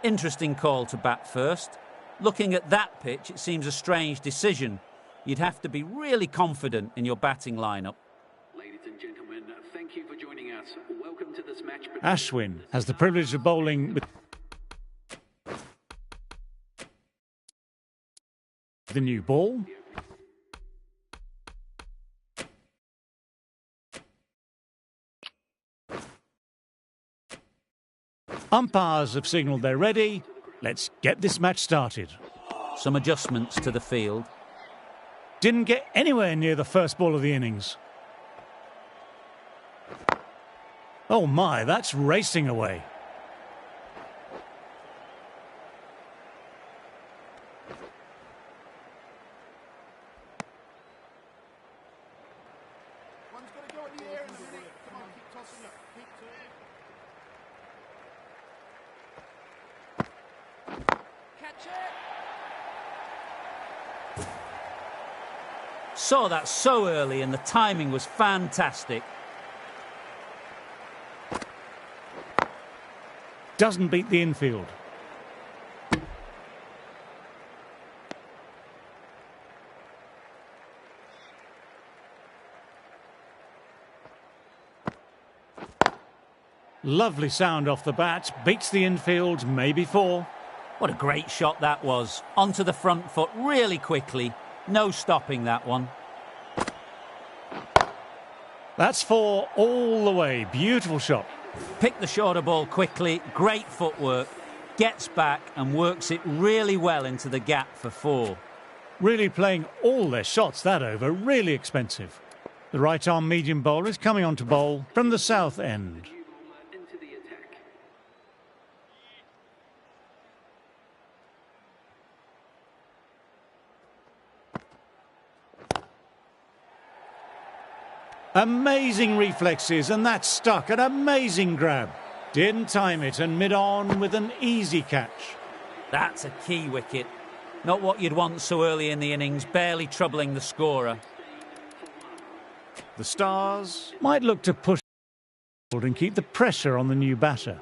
Interesting call to bat first. Looking at that pitch, it seems a strange decision. You'd have to be really confident in your batting lineup. Ladies and gentlemen, thank you for joining us. Welcome to this match. Ashwin has the privilege of bowling with the new ball. Umpires have signalled they're ready. Let's get this match started. Some adjustments to the field. Didn't get anywhere near the first ball of the innings. Oh my, that's racing away. One's got to go in the air in a minute. Come on, keep tossing it. Keep to it. Catch it. Saw that so early and the timing was fantastic. Doesn't beat the infield. Lovely sound off the bat. Beats the infield, maybe four. What a great shot that was. Onto the front foot really quickly. No stopping that one. That's four all the way. Beautiful shot. Picked the shorter ball quickly. Great footwork. Gets back and works it really well into the gap for four. Really playing all their shots that over. Really expensive. The right-arm medium bowler is coming on to bowl from the south end. Into the attack. Amazing reflexes, and that stuck. An amazing grab. Didn't time it, and mid-on with an easy catch. That's a key wicket. Not what you'd want so early in the innings, barely troubling the scorer. The Stars might look to push and keep the pressure on the new batter.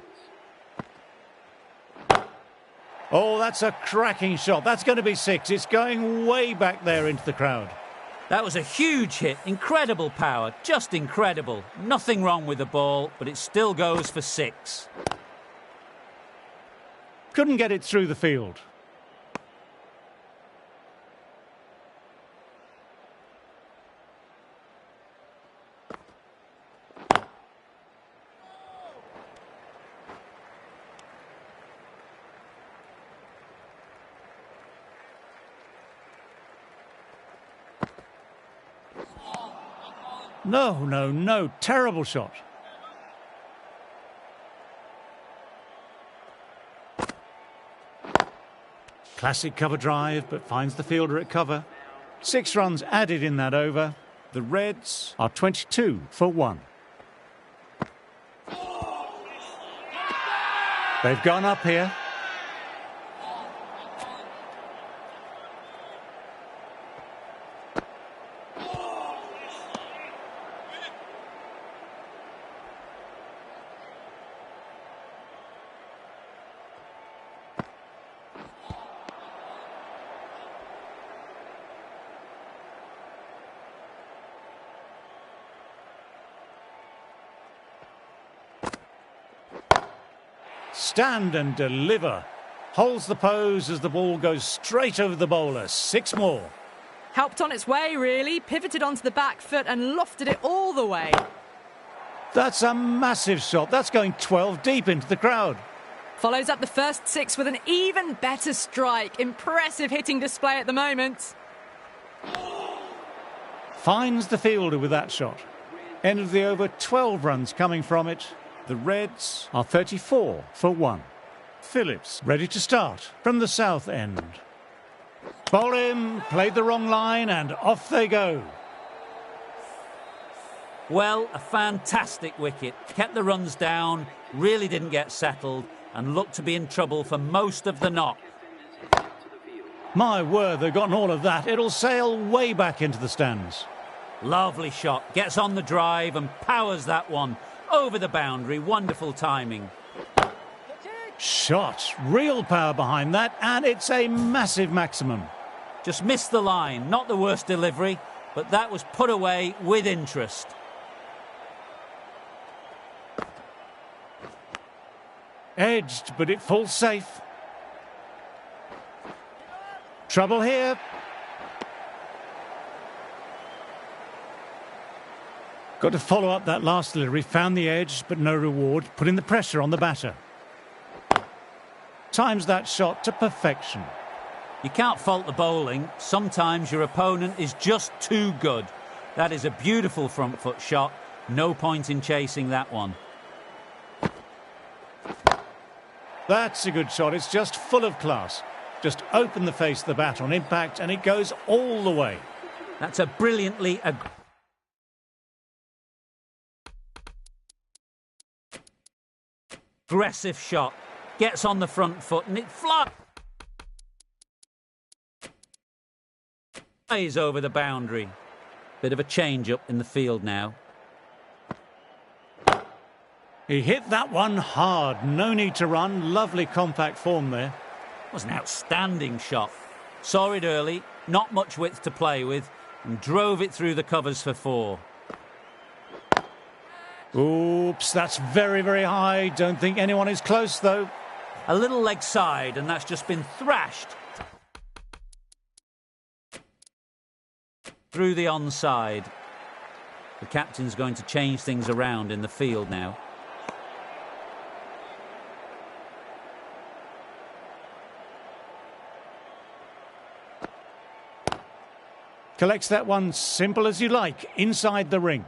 Oh, that's a cracking shot. That's going to be six. It's going way back there into the crowd. That was a huge hit, incredible power, just incredible. Nothing wrong with the ball, but it still goes for six. Couldn't get it through the field. No, terrible shot. Classic cover drive, but finds the fielder at cover. 6 runs added in that over. The Reds are 22 for 1. They've gone up here. Stand and deliver. Holds the pose as the ball goes straight over the bowler. 6 more. Helped on its way, really. Pivoted onto the back foot and lofted it all the way. That's a massive shot. That's going 12 deep into the crowd. Follows up the first 6 with an even better strike. Impressive hitting display at the moment. Finds the fielder with that shot. End of the over, 12 runs coming from it. The Reds are 34 for 1. Phillips ready to start from the south end. Bowl him, played the wrong line, and off they go. Well, a fantastic wicket. Kept the runs down, really didn't get settled, and looked to be in trouble for most of the knock. My word, they've gotten all of that. It'll sail way back into the stands. Lovely shot. Gets on the drive and powers that one over the boundary. Wonderful timing. Shot, real power behind that, and it's a massive maximum. Just missed the line, not the worst delivery, but that was put away with interest. Edged, but it falls safe. Trouble here. Got to follow up that last delivery. Found the edge, but no reward. Putting the pressure on the batter. Times that shot to perfection. You can't fault the bowling. Sometimes your opponent is just too good. That is a beautiful front foot shot. No point in chasing that one. That's a good shot. It's just full of class. Just open the face of the bat on impact and it goes all the way. That's a brilliantly aggressive shot. Gets on the front foot and it flies over the boundary. Bit of a change-up in the field now. He hit that one hard. No need to run. Lovely compact form there. Was an outstanding shot. Saw it early, not much width to play with, and drove it through the covers for 4. Oops, that's very, very high. Don't think anyone is close, though. A little leg side, and that's just been thrashed through the onside. The captain's going to change things around in the field now. Collects that one simple as you like, inside the ring.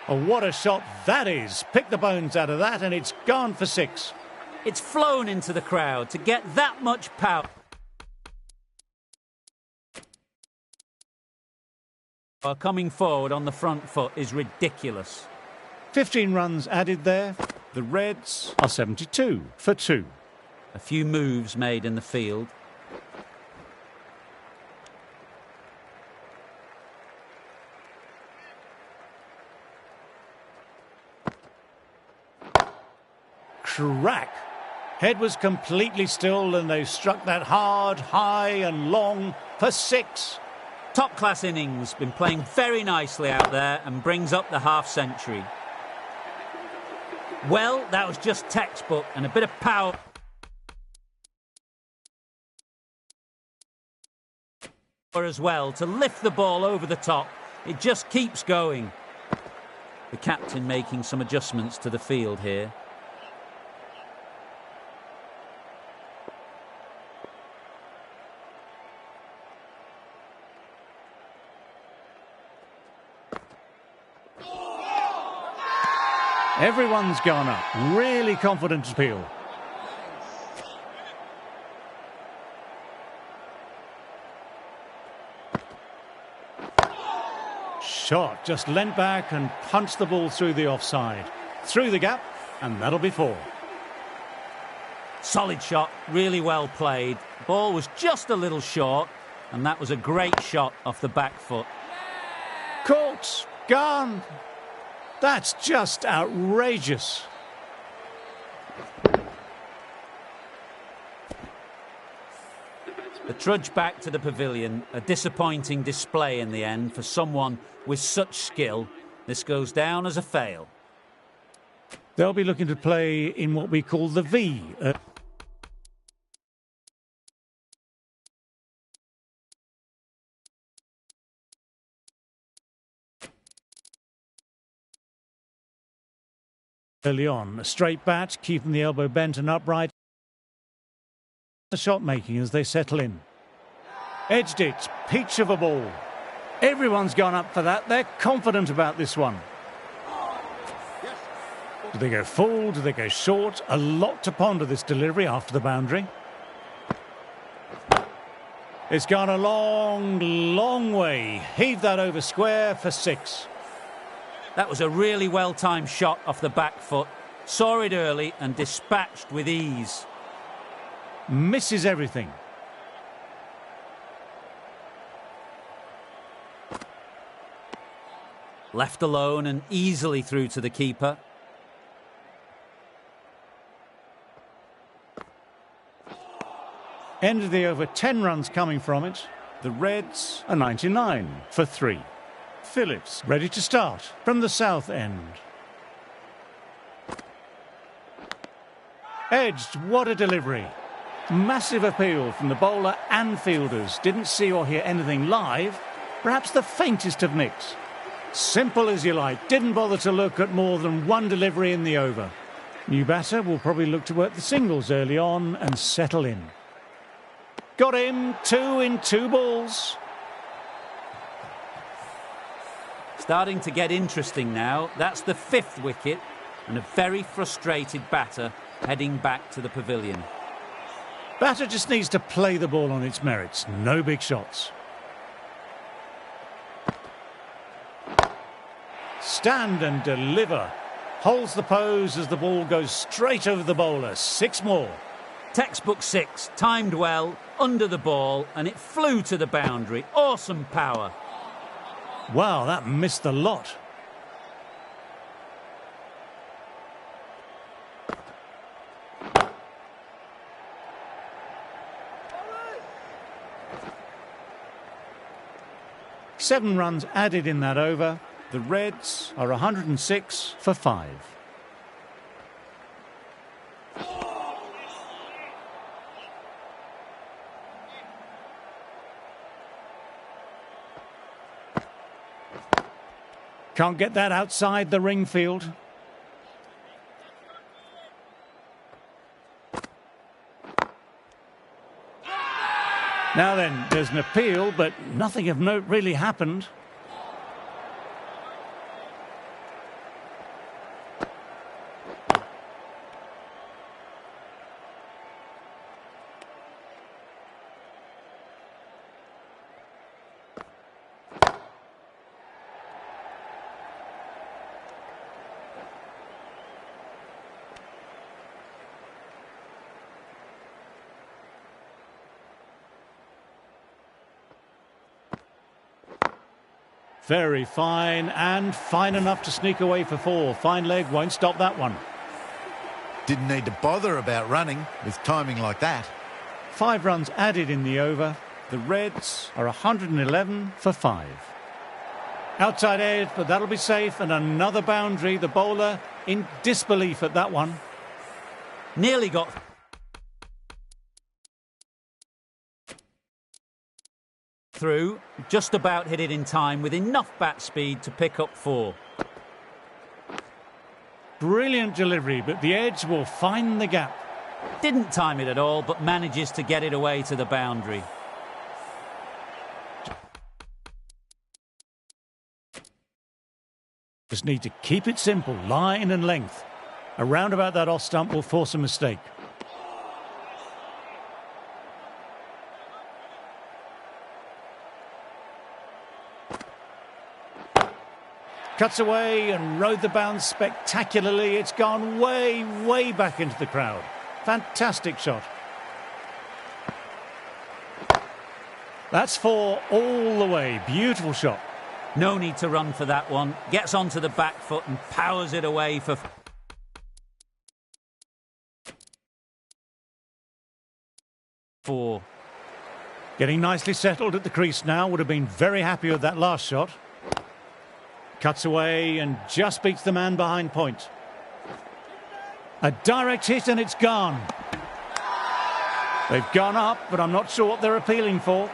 Oh, what a shot that is. Pick the bones out of that and it's gone for 6. It's flown into the crowd to get that much power. Coming forward on the front foot is ridiculous. 15 runs added there. The Reds are 72 for 2. A few moves made in the field. Crack. Head was completely still and they struck that hard, high and long for 6. Top-class innings, been playing very nicely out there and brings up the half-century. Well, that was just textbook and a bit of power. As well, to lift the ball over the top. It just keeps going. The captain making some adjustments to the field here. Everyone's gone up. Really confident appeal. Shot. Just leant back and punched the ball through the offside. Through the gap, and that'll be 4. Solid shot. Really well played. Ball was just a little short, and that was a great shot off the back foot. Caught. Gone. That's just outrageous. The trudge back to the pavilion, a disappointing display in the end for someone with such skill. This goes down as a fail. They'll be looking to play in what we call the V. Early on, a straight bat, keeping the elbow bent and upright. The shot making as they settle in. Edged it, peach of a ball. Everyone's gone up for that. They're confident about this one. Do they go full? Do they go short? A lot to ponder this delivery after the boundary. It's gone a long, long way. Heave that over square for 6. That was a really well-timed shot off the back foot. Saw it early and dispatched with ease. Misses everything. Left alone and easily through to the keeper. End of the over, 10 runs coming from it. The Reds are 99 for 3. Phillips ready to start from the south end. Edged, what a delivery. Massive appeal from the bowler and fielders. Didn't see or hear anything live. Perhaps the faintest of nicks. Simple as you like. Didn't bother to look at more than one delivery in the over. New batter will probably look to work the singles early on and settle in. Got him, 2 in 2 balls. Starting to get interesting now. That's the 5th wicket and a very frustrated batter heading back to the pavilion. Batter just needs to play the ball on its merits. No big shots. Stand and deliver. Holds the pose as the ball goes straight over the bowler. 6 more. Textbook 6, timed well, under the ball, and it flew to the boundary. Awesome power. Wow, that missed the lot. Seven runs added in that over. The Reds are 106 for 5. Can't get that outside the ring field. Now then, there's an appeal, but nothing of note really happened. Very fine, and fine enough to sneak away for 4. Fine leg, won't stop that one. Didn't need to bother about running with timing like that. 5 runs added in the over. The Reds are 111 for 5. Outside edge, but that'll be safe, and another boundary. The bowler in disbelief at that one. Nearly got through, just about hit it in time with enough bat speed to pick up 4. Brilliant delivery, but the edge will find the gap. Didn't time it at all, but manages to get it away to the boundary. Just need to keep it simple, line and length. A roundabout that off stump will force a mistake. Cuts away and rode the bounce spectacularly. It's gone way, way back into the crowd. Fantastic shot. That's 4 all the way. Beautiful shot. No need to run for that one. Gets onto the back foot and powers it away for 4. Getting nicely settled at the crease now. Would have been very happy with that last shot. Cuts away and just beats the man behind point. A direct hit and it's gone. They've gone up, but I'm not sure what they're appealing for.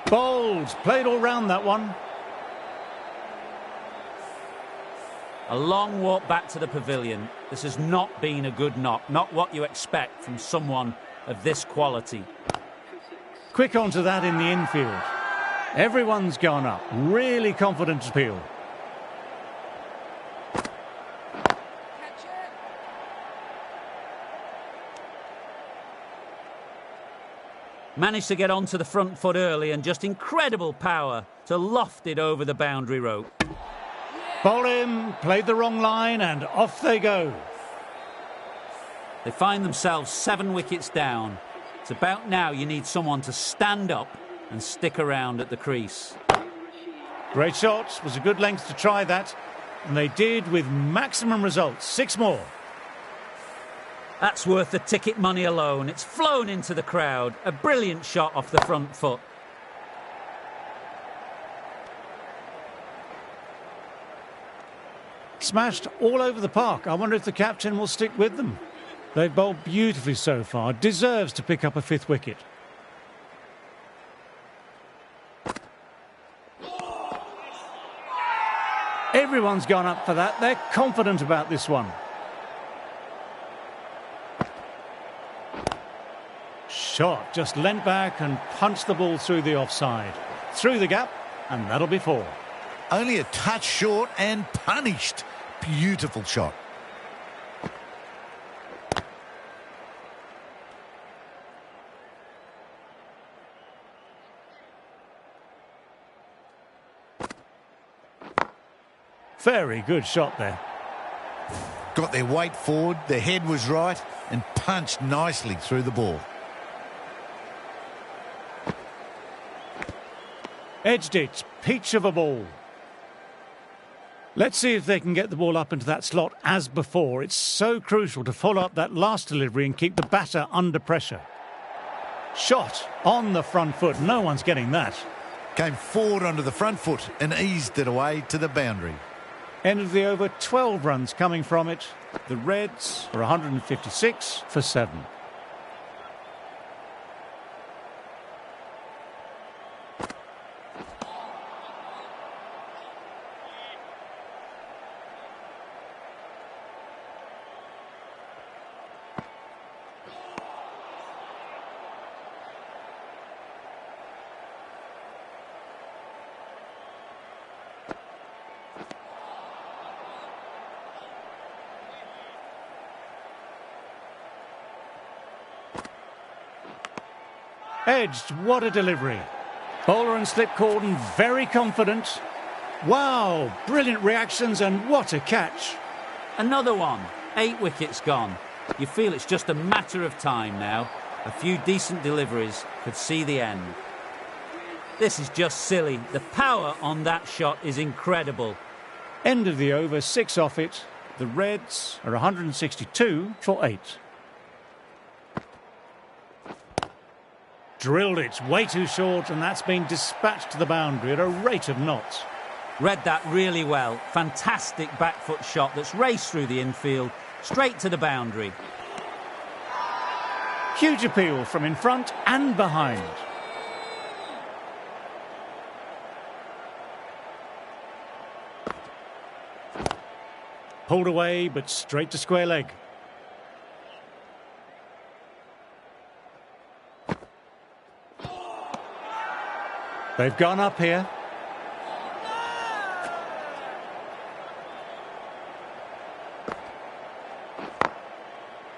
Bowles played all round that one. A long walk back to the pavilion. This has not been a good knock. Not what you expect from someone of this quality. Quick onto that in the infield. Everyone's gone up. Really confident appeal. Managed to get onto the front foot early and just incredible power to loft it over the boundary rope. Bowl him, played the wrong line, and off they go. They find themselves 7 wickets down. It's about now you need someone to stand up and stick around at the crease. Great shot, was a good length to try that, and they did with maximum results. 6 more. That's worth the ticket money alone. It's flown into the crowd. A brilliant shot off the front foot. Smashed all over the park. I wonder if the captain will stick with them. They've bowled beautifully so far. Deserves to pick up a 5th wicket. Everyone's gone up for that. They're confident about this one. Shot, just leant back and punched the ball through the offside. Through the gap, and that'll be 4. Only a touch short and punished. Beautiful shot. Very good shot there. Got their weight forward, their head was right, and punched nicely through the ball. Edged it, peach of a ball. Let's see if they can get the ball up into that slot as before. It's so crucial to follow up that last delivery and keep the batter under pressure. Shot on the front foot. No one's getting that. Came forward onto the front foot and eased it away to the boundary. End of the over, 12 runs coming from it. The Reds are 156 for 7. Edged, what a delivery. Bowler and slip cordon very confident. Wow, brilliant reactions and what a catch. Another one. 8 wickets gone. You feel it's just a matter of time now. A few decent deliveries could see the end. This is just silly. The power on that shot is incredible. End of the over, 6 off it. The Reds are 162 for 8. Drilled it, way too short, and that's been dispatched to the boundary at a rate of knots. Read that really well. Fantastic back foot shot that's raced through the infield, straight to the boundary. Huge appeal from in front and behind. Pulled away, but straight to square leg. They've gone up here.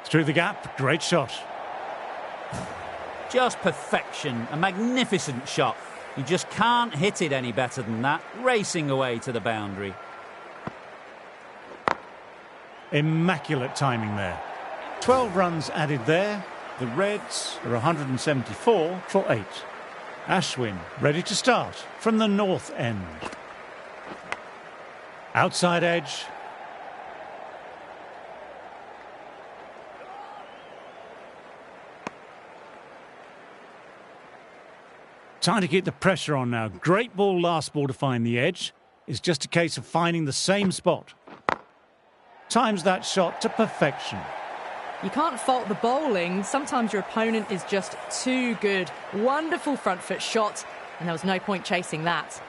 Through the gap, great shot. Just perfection, a magnificent shot. You just can't hit it any better than that, racing away to the boundary. Immaculate timing there. 12 runs added there. The Reds are 174 for 8. Ashwin ready to start from the north end. Outside edge. Trying to keep the pressure on now. Great ball last ball to find the edge. It's just a case of finding the same spot. Times that shot to perfection. You can't fault the bowling. Sometimes your opponent is just too good. Wonderful front foot shot, and there was no point chasing that.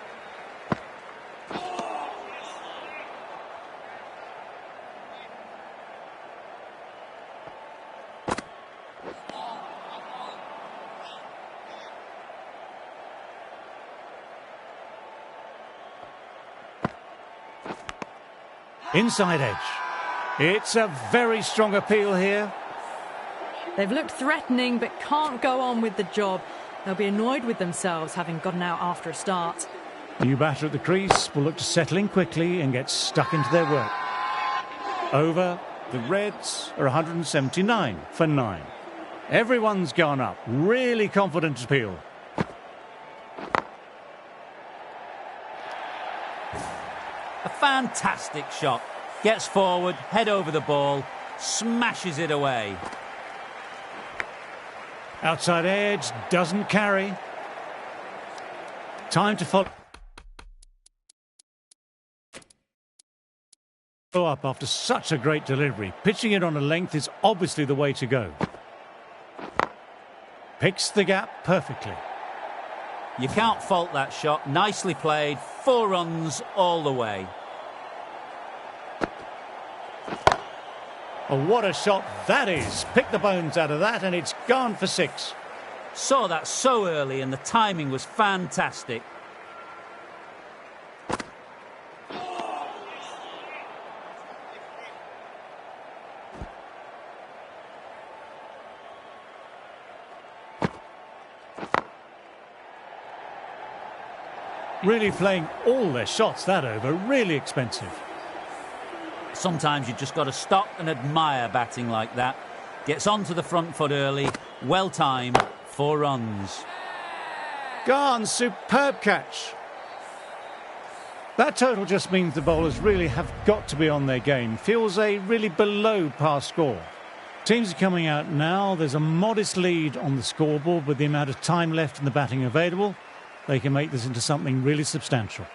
Inside edge. It's a very strong appeal here. They've looked threatening but can't go on with the job. They'll be annoyed with themselves having gotten out after a start. New batter at the crease will look to settle in quickly and get stuck into their work. Over, the Reds are 179 for 9. Everyone's gone up, really confident appeal. A fantastic shot. Gets forward, head over the ball, smashes it away. Outside edge, doesn't carry. Time to follow up after such a great delivery. Pitching it on a length is obviously the way to go. Picks the gap perfectly. You can't fault that shot. Nicely played. 4 runs all the way. Oh, what a shot that is. Pick the bones out of that and it's gone for 6. Saw that so early and the timing was fantastic. Really playing all their shots that over. Really expensive. Sometimes you just got to stop and admire batting like that. Gets onto the front foot early. Well timed. 4 runs. Gone. Superb catch. That total just means the bowlers really have got to be on their game. Feels a really below par score. Teams are coming out now. There's a modest lead on the scoreboard with the amount of time left in the batting available. They can make this into something really substantial.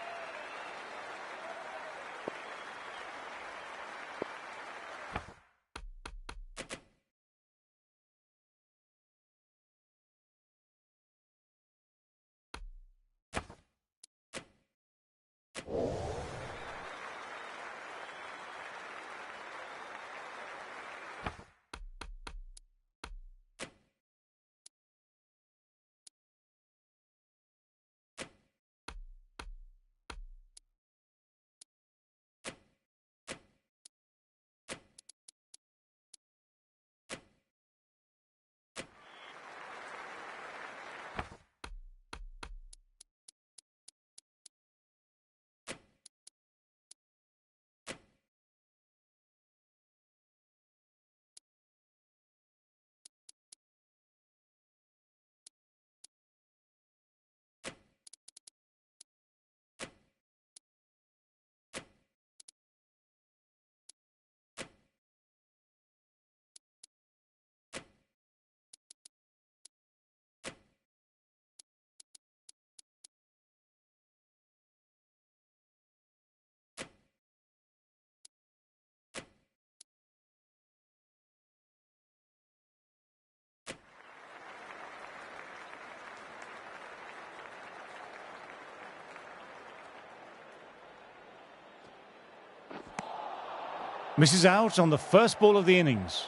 Misses out on the first ball of the innings.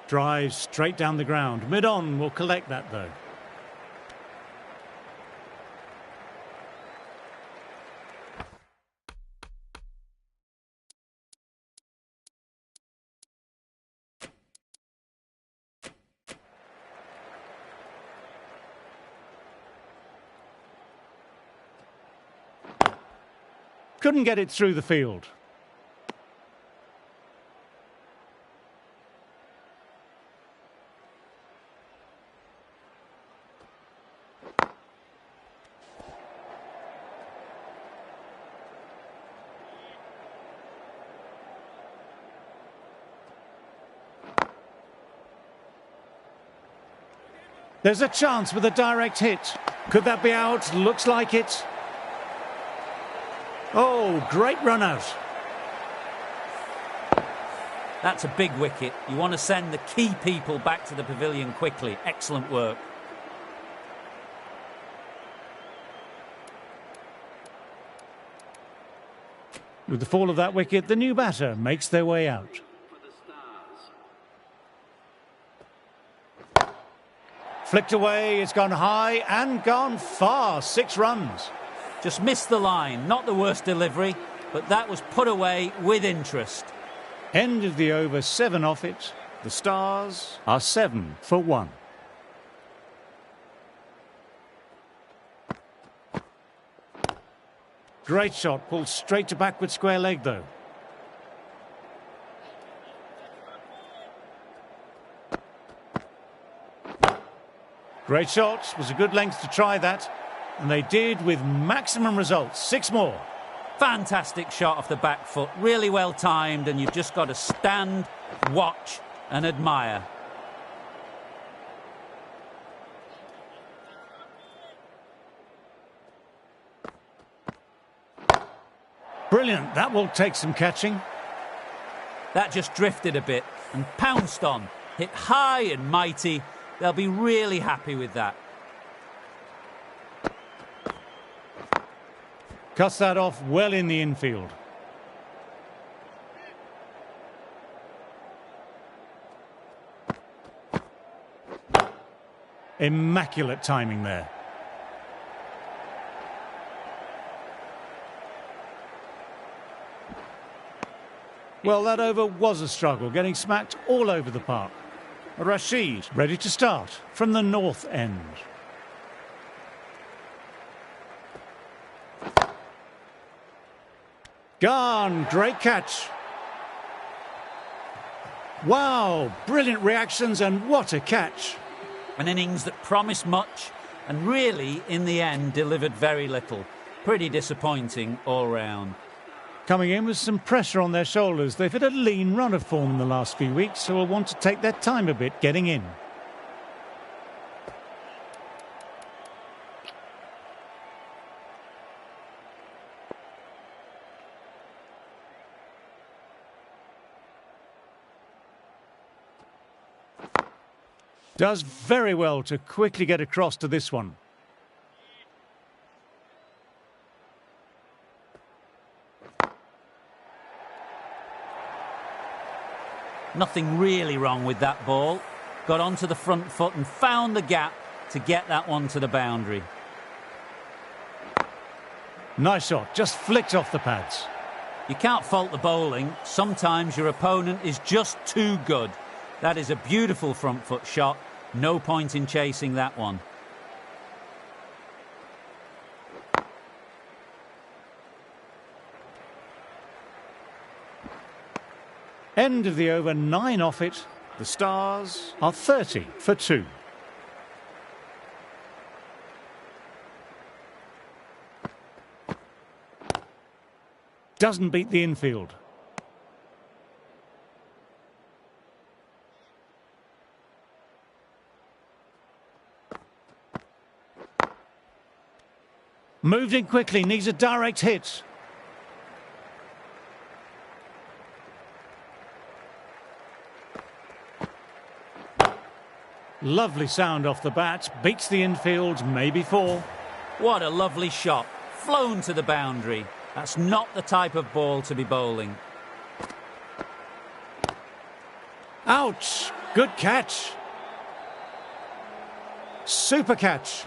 Drives straight down the ground. Mid-on will collect that though. Couldn't get it through the field. There's a chance with a direct hit. Could that be out? Looks like it. Oh, great run out. That's a big wicket. You want to send the key people back to the pavilion quickly. Excellent work. With the fall of that wicket, the new batter makes their way out. Flicked away, it's gone high and gone far. 6 runs. Just missed the line. Not the worst delivery. but that was put away with interest. End of the over, 7 off it. The Stars are 7 for 1. Great shot, pulled straight to backward square leg though. Great shot, was a good length to try that. And they did with maximum results. 6 more. Fantastic shot off the back foot, really well timed, and you've just got to stand, watch and admire. Brilliant, that will take some catching. That just drifted a bit and pounced on. Hit high and mighty. They'll be really happy with that. Cuts that off well in the infield. Immaculate timing there. Well, that over was a struggle, getting smacked all over the park. Rashid ready to start from the north end. Gone, great catch. Wow, brilliant reactions and what a catch. An innings that promised much and really, in the end, delivered very little. Pretty disappointing all round. Coming in with some pressure on their shoulders. They've had a lean run of form in the last few weeks, so will want to take their time a bit getting in. Does very well to quickly get across to this one. Nothing really wrong with that ball. Got onto the front foot and found the gap to get that one to the boundary. Nice shot, just flicked off the pads. You can't fault the bowling. Sometimes your opponent is just too good. That is a beautiful front foot shot. No point in chasing that one. End of the over, 9 off it. The Stars are 30 for 2. Doesn't beat the infield. Moved in quickly, needs a direct hit. Lovely sound off the bat, beats the infield, maybe 4. What a lovely shot, flown to the boundary. That's not the type of ball to be bowling. Ouch, good catch. Super catch.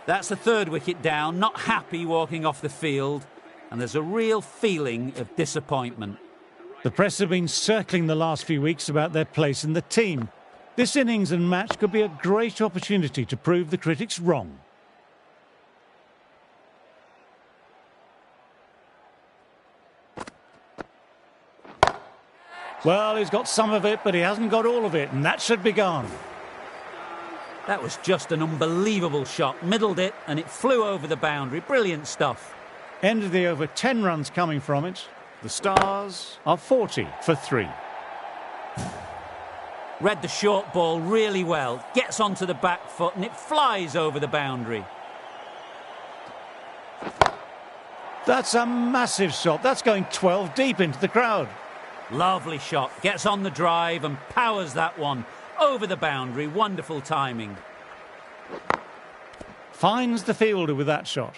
That's the 3rd wicket down, not happy walking off the field, and there's a real feeling of disappointment. The press have been circling the last few weeks about their place in the team. This innings and match could be a great opportunity to prove the critics wrong. Well, he's got some of it, but he hasn't got all of it, and that should be gone. That was just an unbelievable shot. Middled it, and it flew over the boundary. Brilliant stuff. End of the over, 10 runs coming from it. The Stars are 40 for 3. Read the short ball really well. Gets onto the back foot, and it flies over the boundary. That's a massive shot. That's going 12 deep into the crowd. Lovely shot. Gets on the drive and powers that one over the boundary. Wonderful timing. Finds the fielder with that shot.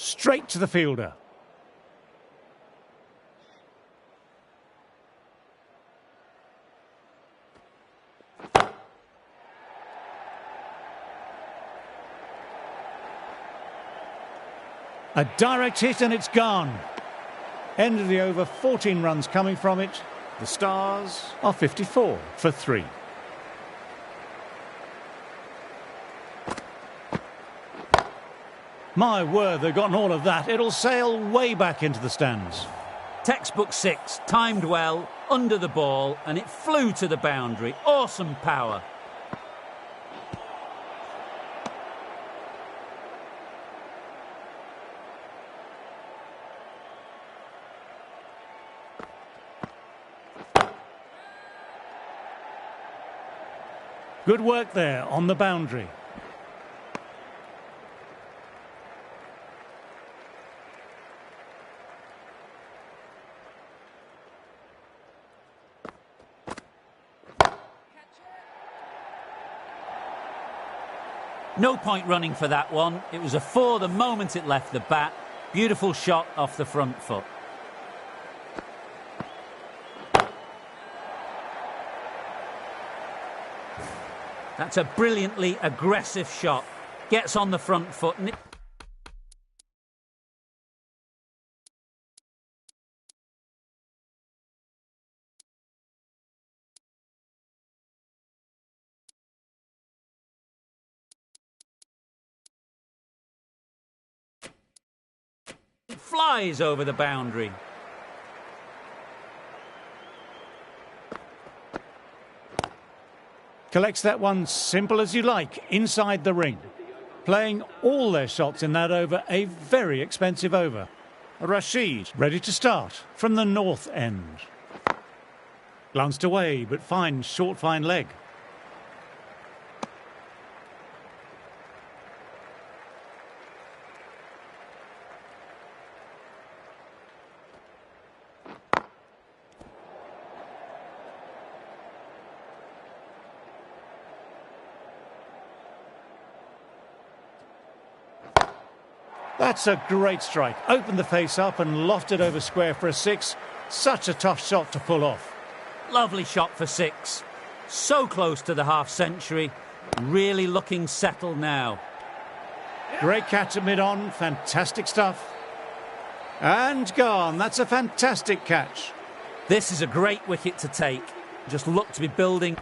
Straight to the fielder. A direct hit and it's gone. End of the over, 14 runs coming from it. The Stars are 54 for 3. My word, they've gotten all of that. It'll sail way back into the stands. Textbook 6, timed well, under the ball, and it flew to the boundary. Awesome power. Good work there on the boundary. No point running for that one. It was a 4 the moment it left the bat. Beautiful shot off the front foot. That's a brilliantly aggressive shot. Gets on the front foot and it flies over the boundary. Collects that one simple as you like, inside the ring. Playing all their shots in that over, a very expensive over. Rashid, ready to start from the north end. Glanced away, but fine, short, fine leg. That's a great strike. Opened the face up and lofted over square for a 6. Such a tough shot to pull off. Lovely shot for 6. So close to the half century. Really looking settled now. Great catch at mid-on. Fantastic stuff. And gone. That's a fantastic catch. This is a great wicket to take. Just look to be building.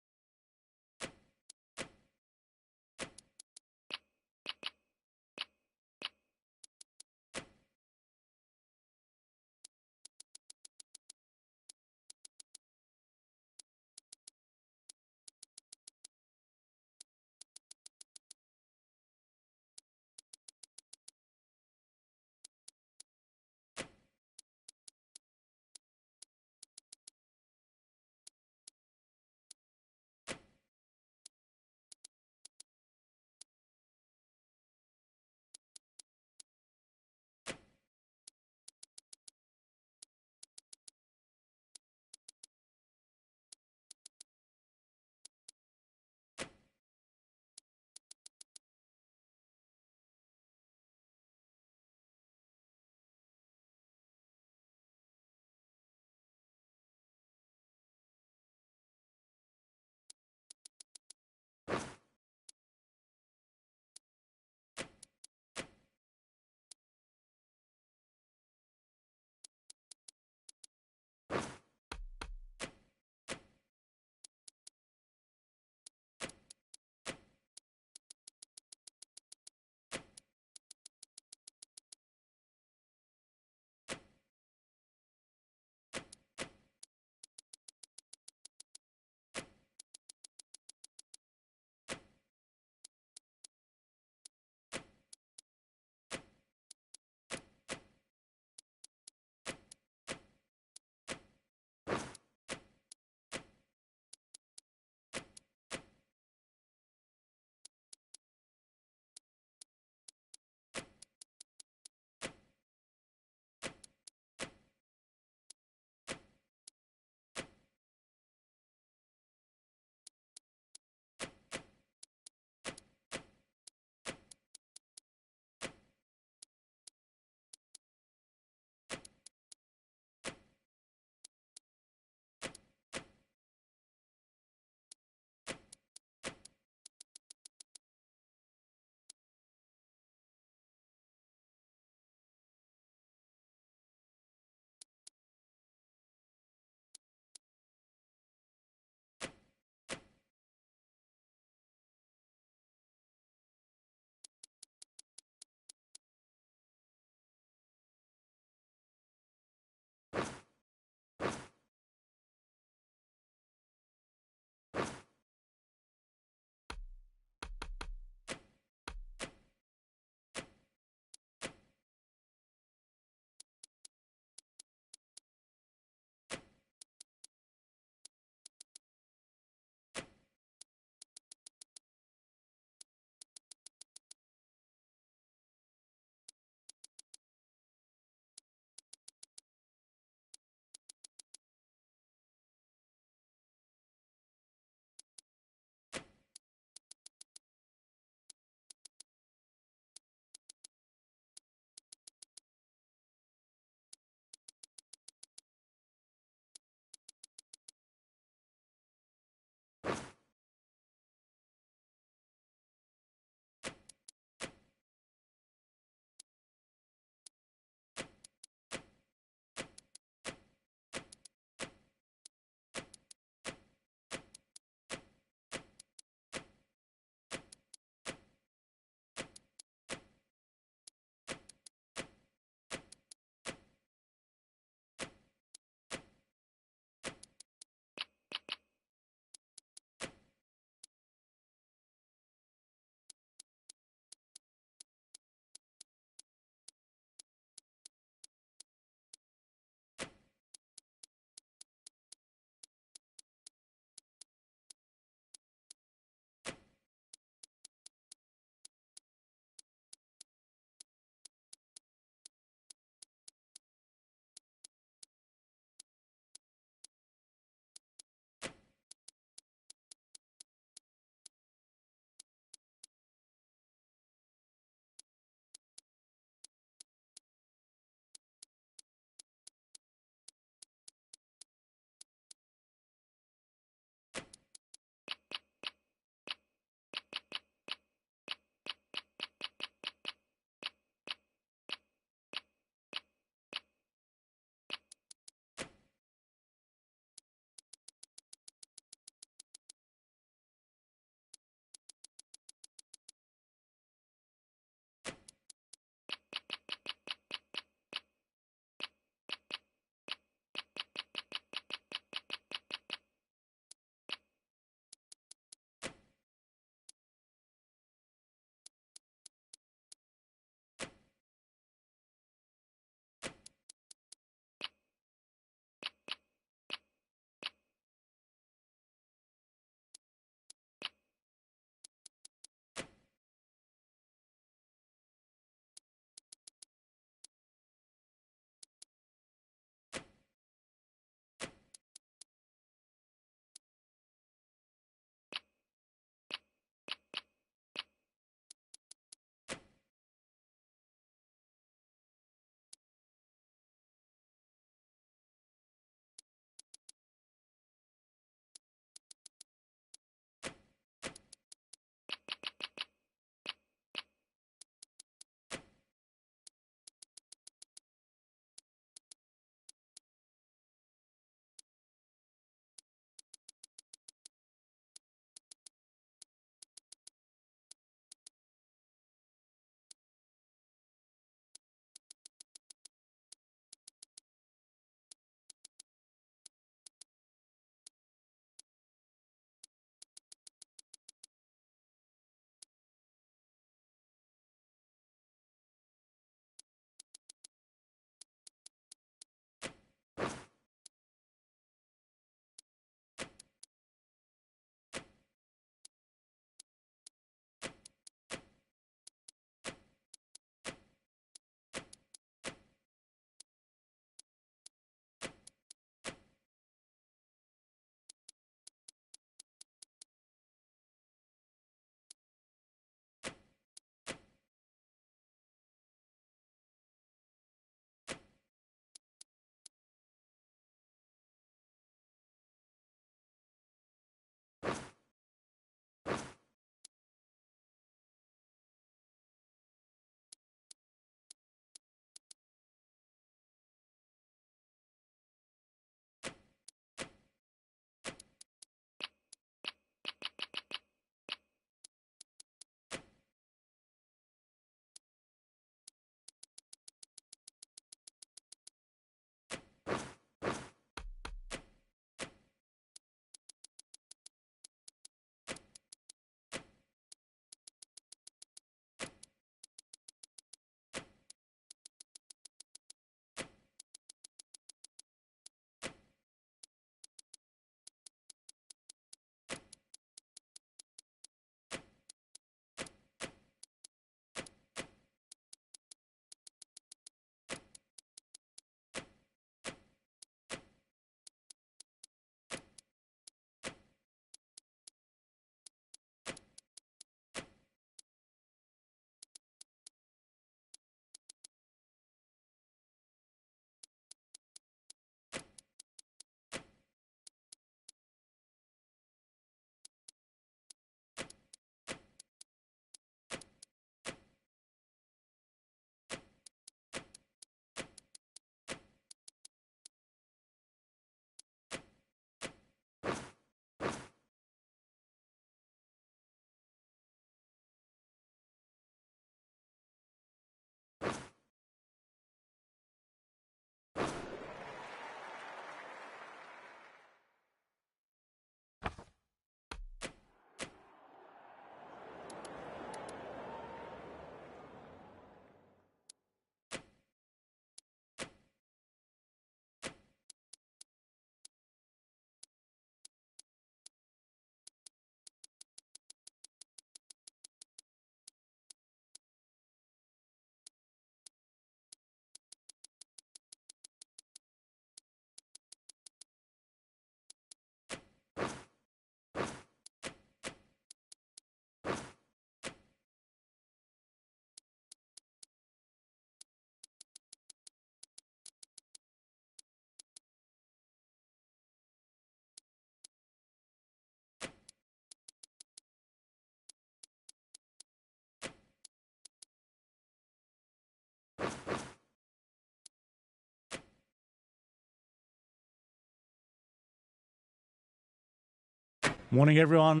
Warning everyone.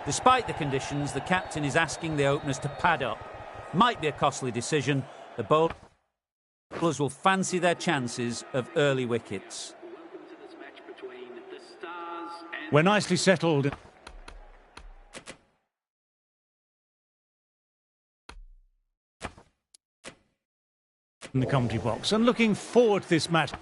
Despite the conditions, the captain is asking the openers to pad up. Might be a costly decision. The bowlers will fancy their chances of early wickets. Welcome to this match between the Stars and We're nicely settled. In the commentary box and looking forward to this match.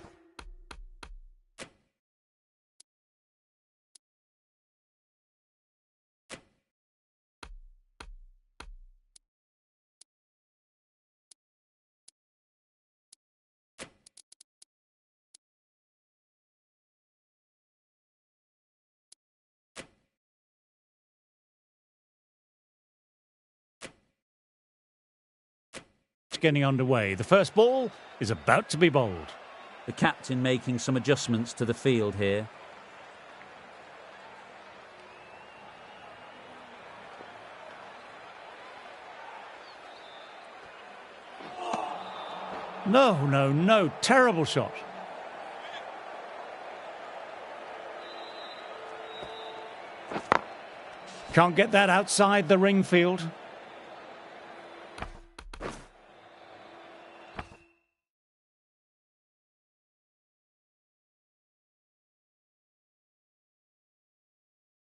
Getting underway. The first ball is about to be bowled. The captain making some adjustments to the field here. No. Terrible shot. Can't get that outside the ring field.